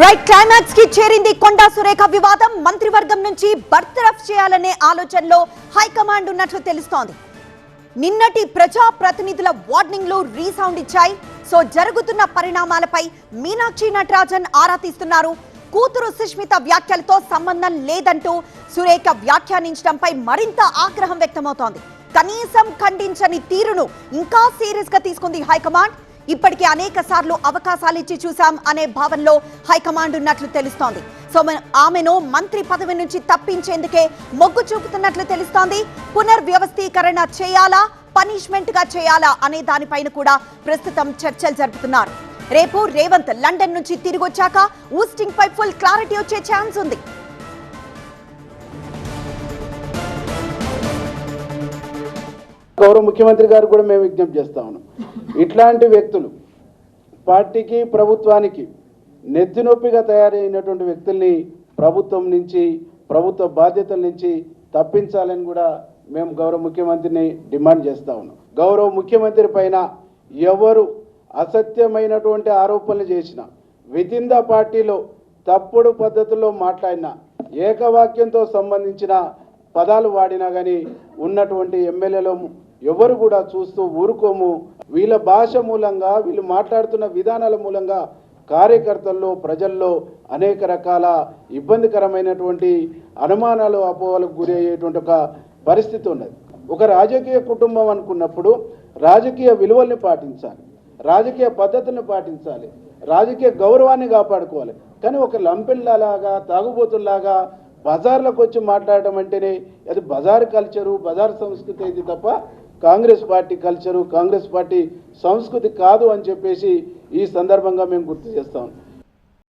Right climax కి చేరింది కొండా సురేఖ వివాదం. మంత్రివర్గం నుంచి బర్తరఫ్ చేయాలనే ఆలోచనలో హైకమాండ్ ఉన్నట్లు తెలుస్తోంది. నిన్నటి ప్రజా ప్రతినిధుల వార్నింగ్లు రీసౌండ్ ఇచ్చాయి. సో జరుగుతున్న పరిణామాలపై మీనాక్షి నటరాజన్ ఆరా తీస్తున్నారు. కూతురు సుష్మిత వ్యాఖ్యలతో సంబంధం లేదంటూ సురేఖ వ్యాఖ్యానించడంపై మరింత ఆగ్రహం వ్యక్తమవుతోంది. కనీసం ఖండించని తీరును ఇంకా సీరియస్ గా తీసుకుంది హైకమాండ్. ఇప్పటికే అనేక సార్లు అవకాశాలు ఇచ్చి చూసాం అనే భావనలో హైకమాండ్ ఉన్నట్లు తెలుస్తోంది. సో ఆమెను మంత్రి పదవి నుంచి తప్పించేందుకే మొగ్గు చూపుతున్నట్లు తెలుస్తోంది. పునర్వ్యవస్థీకరణ చేయాలా, పనిష్మెంట్ గా చేయాలా అనే దానిపైన కూడా ప్రస్తుతం చర్చలు జరుపుతున్నారు. రేపు రేవంత్ లండన్ నుంచి తిరిగి వచ్చాక ఊస్టింగ్ పై ఫుల్ క్లారిటీ వచ్చే ఛాన్స్ ఉంది. గౌరవ ముఖ్యమంత్రి గారు కూడా మేము విజ్ఞప్తి చేస్తా ఉన్నాం. ఇట్లాంటి వ్యక్తులు పార్టీకి ప్రభుత్వానికి నెత్తినొప్పిగా తయారైనటువంటి వ్యక్తుల్ని ప్రభుత్వం నుంచి, ప్రభుత్వ బాధ్యతల నుంచి తప్పించాలని కూడా మేము గౌరవ ముఖ్యమంత్రిని డిమాండ్ చేస్తా ఉన్నాం. గౌరవ ముఖ్యమంత్రి పైన ఎవరు అసత్యమైనటువంటి ఆరోపణలు చేసినా, వితిన్ ద పార్టీలో తప్పుడు పద్ధతుల్లో మాట్లాడినా, ఏకవాక్యంతో సంబంధించిన పదాలు వాడినా కానీ ఉన్నటువంటి ఎమ్మెల్యేలు ఎవరు కూడా చూస్తూ ఊరుకోము. వీళ్ళ భాష మూలంగా, వీళ్ళు మాట్లాడుతున్న విధానాల మూలంగా కార్యకర్తల్లో, ప్రజల్లో అనేక రకాల ఇబ్బందికరమైనటువంటి అనుమానాలు, అపోహలకు గురి అయ్యేటువంటి ఒక పరిస్థితి ఉన్నది. ఒక రాజకీయ కుటుంబం అనుకున్నప్పుడు రాజకీయ విలువల్ని పాటించాలి, రాజకీయ పద్ధతులను పాటించాలి, రాజకీయ గౌరవాన్ని కాపాడుకోవాలి. కానీ ఒక లంపెన్లాగా, తాగుబోతుల్లాగా బజార్లకు వచ్చి మాట్లాడటం అంటేనే అది బజార్ కల్చరు, బజార్ సంస్కృతి అయితే తప్ప Congress party culture, Congress party సంస్కృతి కాదు అని చెప్పేసి ఈ సందర్భంగా మేము గుర్తు చేస్తాం.